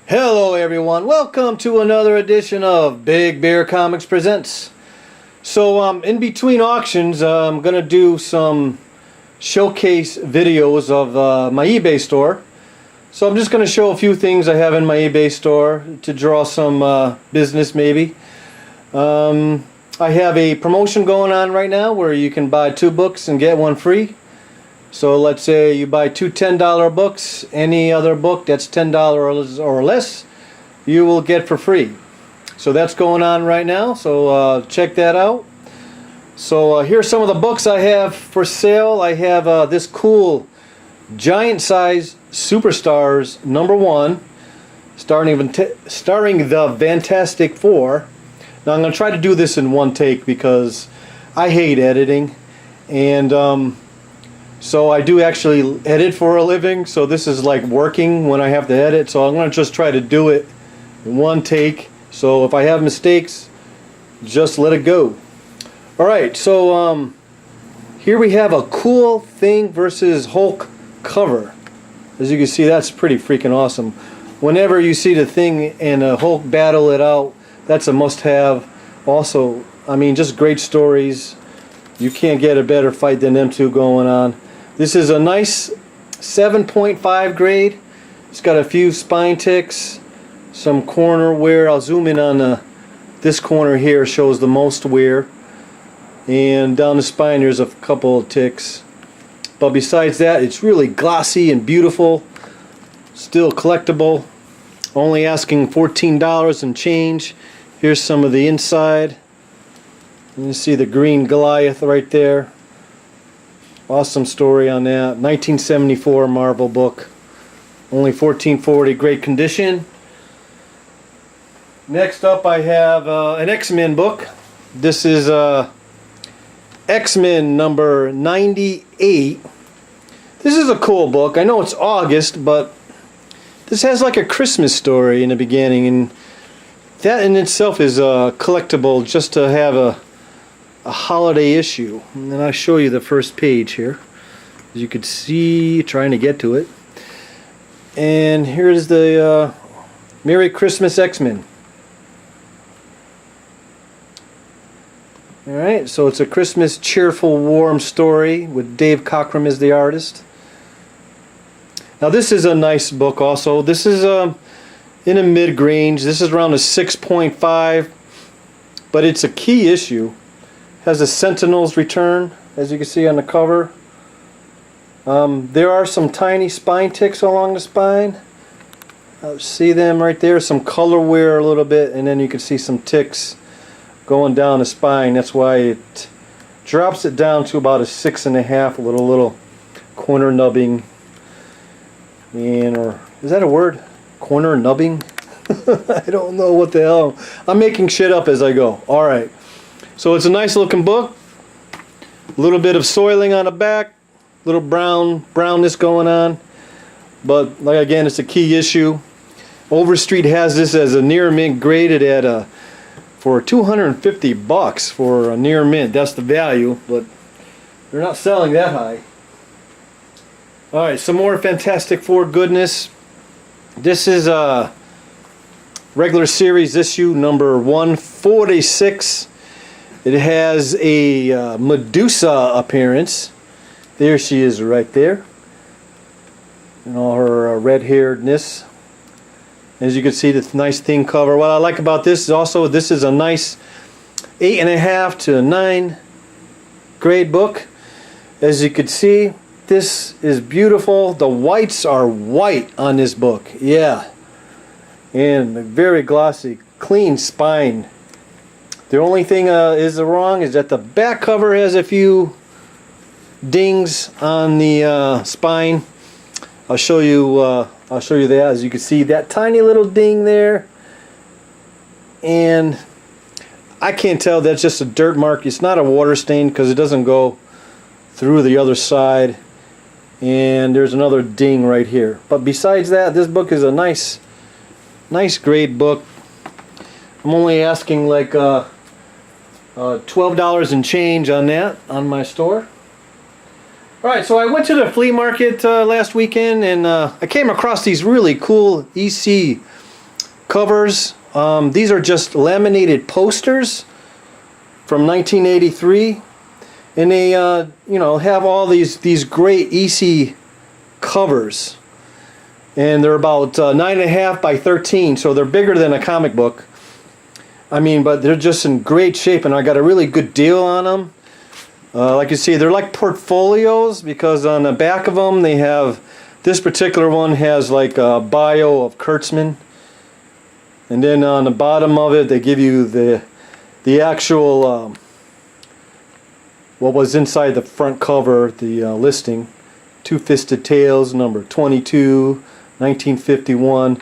Hello everyone, welcome to another edition of Big Bear Comics Presents. So in between auctions, I'm going to do some showcase videos of my eBay store. So I'm just going to show a few things I have in my eBay store to draw some business maybe. I have a promotion going on right now where you can buy 2 books and get 1 free. So let's say you buy 2 $10 books, any other book that's $10 or less, you will get for free. So that's going on right now, so check that out. So here's some of the books I have for sale. I have this cool giant size Superstars #1, starring the Fantastic Four. Now I'm going to try to do this in one take because I hate editing, and so I do actually edit for a living, so this is like working when I have to edit, so I'm going to just try to do it in one take. So if I have mistakes, just let it go. Alright, so here we have a cool Thing versus Hulk cover. As you can see, that's pretty freaking awesome. Whenever you see the Thing and a Hulk battle it out, that's a must-have. Also, I mean, just great stories. You can't get a better fight than them two going on. This is a nice 7.5 grade. It's got a few spine ticks, some corner wear. I'll zoom in on this corner here, shows the most wear. And down the spine there's a couple of ticks. But besides that, it's really glossy and beautiful. Still collectible. Only asking $14 and change. Here's some of the inside. You see the green Goliath right there. Awesome story on that. 1974 Marvel book. Only $14.40. Great condition. Next up I have an X-Men book. This is X-Men number 98. This is a cool book. I know it's August, but this has like a Christmas story in the beginning, and that in itself is collectible just to have a holiday issue. And then I'll show you the first page here. As you can see, trying to get to it. And here's the Merry Christmas X-Men. Alright, so it's a Christmas cheerful warm story with Dave Cockrum as the artist. Now this is a nice book also. This is in a mid-range. This is around a 6.5, but it's a key issue. Has a Sentinel's return, as you can see on the cover. There are some tiny spine ticks along the spine. See them right there. Some color wear a little bit, and then you can see some ticks going down the spine. That's why it drops it down to about a 6.5 with a little corner nubbing. And, or is that a word? Corner nubbing? I don't know what the hell. I'm making shit up as I go. Alright. So it's a nice looking book. A little bit of soiling on the back. Little brownness going on. But like again, it's a key issue. Overstreet has this as a near mint, graded at for $250 for a near mint. That's the value, but they're not selling that high. Alright, some more Fantastic Four goodness. This is a regular series issue number 146. It has a Medusa appearance. There she is right there. And all her red-hairedness. As you can see, the nice Thing cover. What I like about this is also this is a nice 8.5 to 9 grade book. As you can see, this is beautiful. The whites are white on this book. Yeah. And very glossy, clean spine. The only thing is wrong is that the back cover has a few dings on the spine. I'll show you that. As you can see, that tiny little ding there, and I can't tell, that's just a dirt mark. It's not a water stain because it doesn't go through the other side. And there's another ding right here. But besides that, this book is a nice grade book. I'm only asking like $12 and change on that on my store. Alright, so I went to the flea market last weekend, and I came across these really cool EC covers. These are just laminated posters from 1983, and they you know, have all these great EC covers, and they're about 9.5 by 13, so they're bigger than a comic book. I mean, but they're just in great shape, and I got a really good deal on them. Like you see, they're like portfolios, because on the back of them they have, this particular one has like a bio of Kurtzman, and then on the bottom of it they give you the actual what was inside the front cover, the listing. Two-Fisted Tales, number 22, 1951.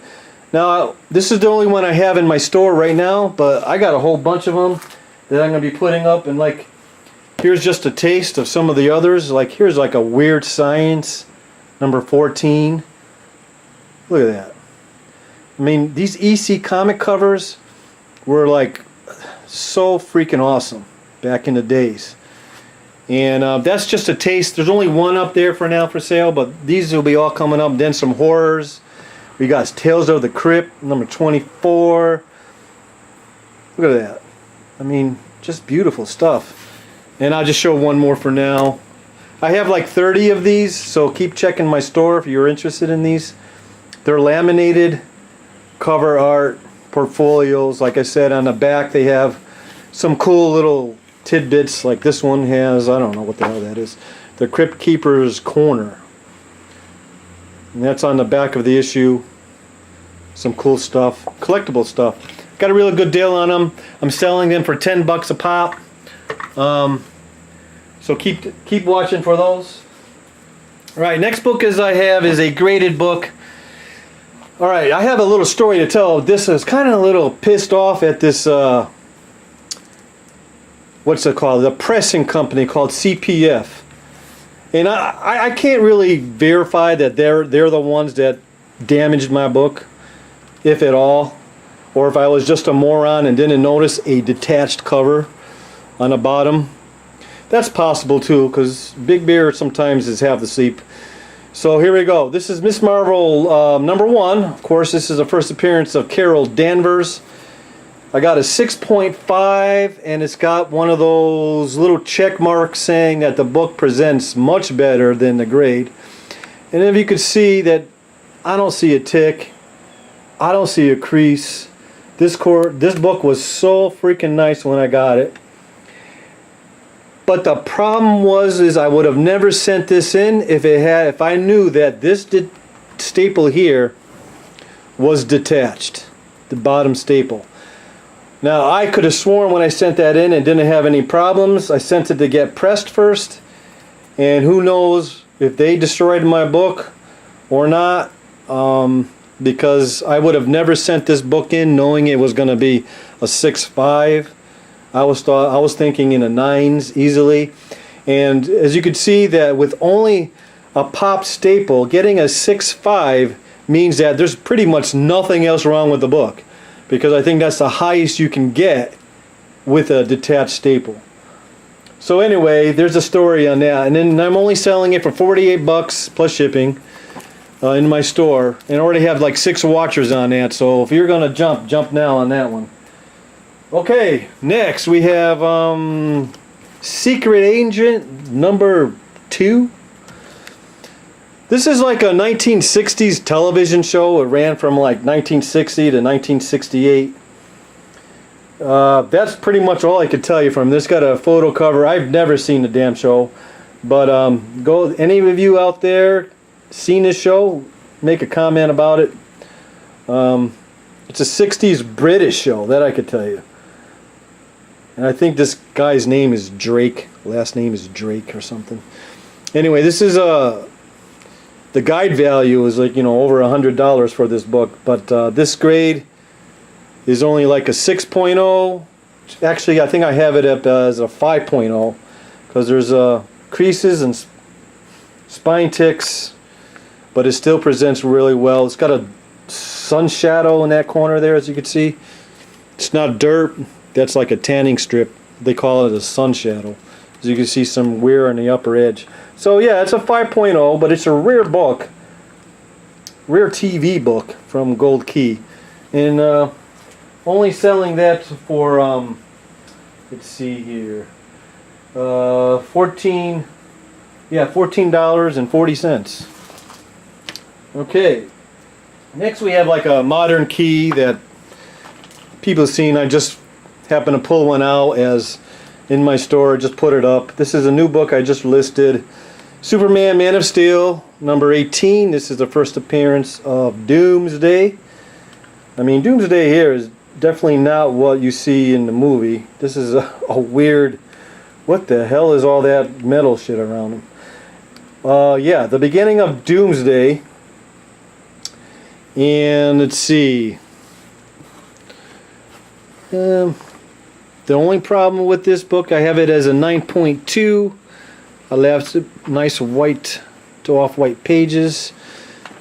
Now, this is the only one I have in my store right now, but I got a whole bunch of them that I'm going to be putting up, and like, here's just a taste of some of the others. Like, here's like a Weird Science, number 14. Look at that. I mean, these EC comic covers were like so freaking awesome back in the days. And that's just a taste. There's only one up there for now for sale, but these will be all coming up. Then some horrors. We got Tales of the Crypt, number 24. Look at that. I mean, just beautiful stuff. And I'll just show one more for now. I have like 30 of these, so keep checking my store if you're interested in these. They're laminated cover art portfolios. Like I said, on the back they have some cool little tidbits, like this one has, I don't know what the hell that is, the Crypt Keeper's Corner. And that's on the back of the issue. Some cool stuff, collectible stuff. Got a really good deal on them. I'm selling them for $10 a pop. So keep watching for those. All right, next book I have is a graded book. All right, I have a little story to tell. This is kind of a little pissed off at this what's it called? The pressing company called CPF. And I can't really verify that they're the ones that damaged my book, if at all, or if I was just a moron and didn't notice a detached cover on the bottom. That's possible too, because Big Bear sometimes is half asleep. So here we go. This is Miss Marvel number 1. Of course, this is the first appearance of Carol Danvers. I got a 6.5, and it's got one of those little check marks saying that the book presents much better than the grade. And if you could see that, I don't see a tick, I don't see a crease. This book was so freaking nice when I got it. But the problem is I would have never sent this in if I knew that this staple here was detached, the bottom staple. Now, I could have sworn when I sent that in and didn't have any problems. I sent it to get pressed first, and who knows if they destroyed my book or not, because I would have never sent this book in knowing it was going to be a 6.5. I was thinking in the 9s easily, and as you could see that with only a pop staple, getting a 6.5 means that there's pretty much nothing else wrong with the book, because I think that's the highest you can get with a detached staple. So anyway, there's a story on that, and then I'm only selling it for $48 plus shipping in my store, and I already have like 6 watchers on that. So if you're gonna jump now on that one. Okay, next we have Secret Agent number 2. This is like a 1960s television show. It ran from like 1960 to 1968. That's pretty much all I could tell you from this. Got a photo cover. I've never seen the damn show, but any of you out there seen this show, make a comment about it. It's a 60s British show, that I could tell you. And I think this guy's name is Drake. Last name is Drake or something. Anyway, this is the guide value is like, over $100 for this book, but this grade is only like a 6.0. Actually, I think I have it up as a 5.0 because there's creases and spine ticks, but it still presents really well. It's got a sun shadow in that corner there, as you can see. It's not dirt. That's like a tanning strip. They call it a sun shadow. As you can see, some wear on the upper edge. So yeah, it's a 5.0, but it's a rare book, rare TV book from Gold Key. and only selling that for let's see here, $14.40. Okay, next we have like a modern key that people have seen. I just happened to pull one out as in my store, just put it up. This is a new book I just listed, Superman Man of Steel number 18. This is the first appearance of Doomsday. I mean, Doomsday here is definitely not what you see in the movie. This is a weird, what the hell is all that metal shit around him? Yeah, the beginning of Doomsday. And let's see. The only problem with this book, I have it as a 9.2. I left nice white to off-white pages.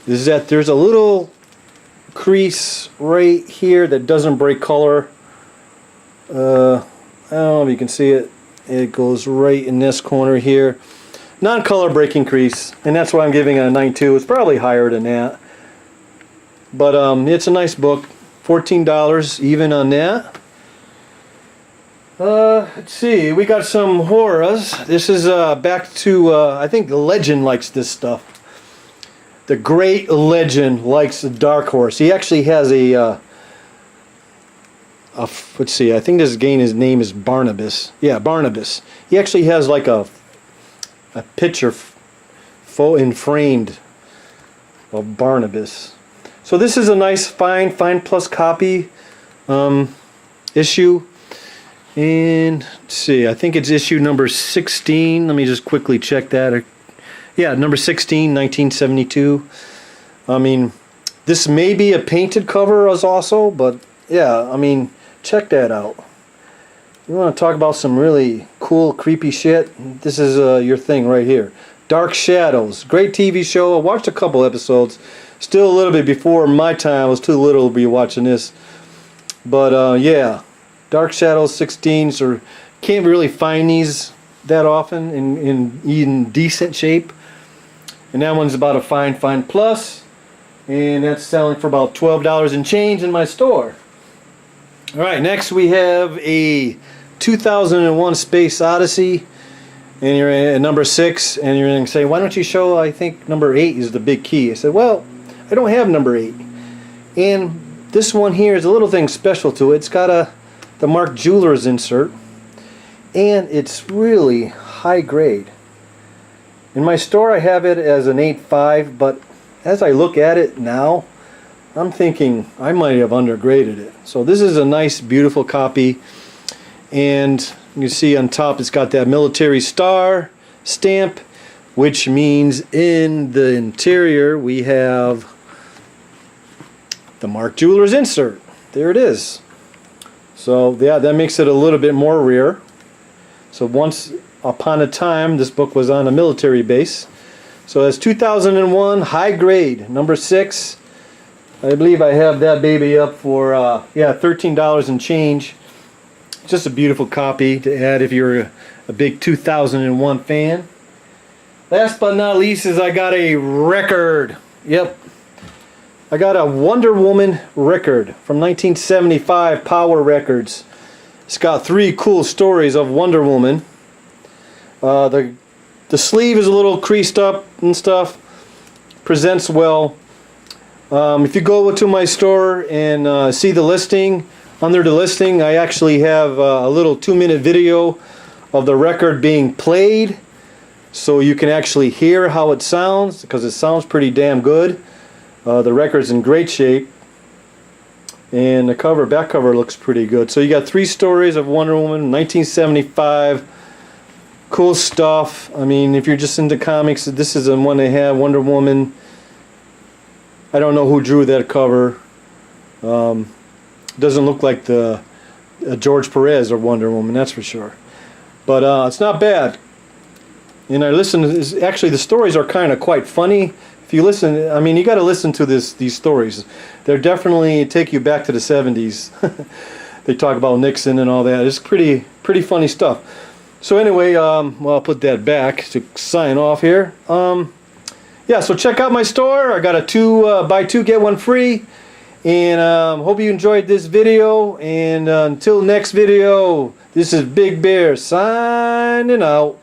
Is that there's a little crease right here that doesn't break color. I don't know if you can see it. It goes right in this corner here. Non-color breaking crease, and that's why I'm giving it a 9.2. It's probably higher than that. But it's a nice book. $14 even on that. Let's see, we got some horrors. This is back to, I think Legend likes this stuff. The great Legend likes the Dark Horse. He actually has let's see, I think his name is Barnabas. Yeah, Barnabas. He actually has like a picture framed of Barnabas. So this is a nice fine plus copy issue. And let's see, I think it's issue number 16. Let me just quickly check that. Yeah, number 16, 1972. I mean, this may be a painted cover as also, but yeah, I mean, check that out. You want to talk about some really cool, creepy shit? This is your thing right here. Dark Shadows, great TV show. I watched a couple episodes. Still a little bit before my time. I was too little to be watching this. But yeah, Dark Shadows 16. So can't really find these that often in decent shape. And that one's about a fine plus. And that's selling for about $12 and change in my store. Alright, next we have a 2001 Space Odyssey. And you're at number 6. And you're going to say, why don't you show, I think number 8 is the big key. I said, well, I don't have number 8. And this one here is a little thing special to it. It's got the Mark Jewelers insert. And it's really high grade. In my store I have it as an 8.5, but as I look at it now, I'm thinking I might have undergraded it. So this is a nice, beautiful copy. And you see on top it's got that military star stamp, which means in the interior we have the Mark Jewelers insert. There it is. So yeah, that makes it a little bit more rare. So once upon a time this book was on a military base. So it's 2001 high grade, number 6. I believe I have that baby up for yeah, $13 and change. Just a beautiful copy to add if you're a big 2001 fan. Last but not least is I got a record. Yep. I got a Wonder Woman record from 1975, Power Records. It's got 3 cool stories of Wonder Woman. The sleeve is a little creased up and stuff. Presents well. If you go to my store and see the listing, under the listing I actually have a little 2-minute video of the record being played, so you can actually hear how it sounds, because it sounds pretty damn good. The record's in great shape, and the back cover looks pretty good. So you got 3 stories of Wonder Woman, 1975. Cool stuff. I mean, if you're just into comics, this is the one they have, Wonder Woman. I don't know who drew that cover. Doesn't look like the George Perez or Wonder Woman, that's for sure. But it's not bad. And I listen. Actually, the stories are kind of quite funny. If you listen, I mean, you got to listen to these stories. They're definitely take you back to the 70s. They talk about Nixon and all that. It's pretty funny stuff. So anyway, well, I'll put that back to sign off here. Yeah, so check out my store. I got a buy 2 get 1 free. And hope you enjoyed this video. And until next video, this is Big Bear signing out.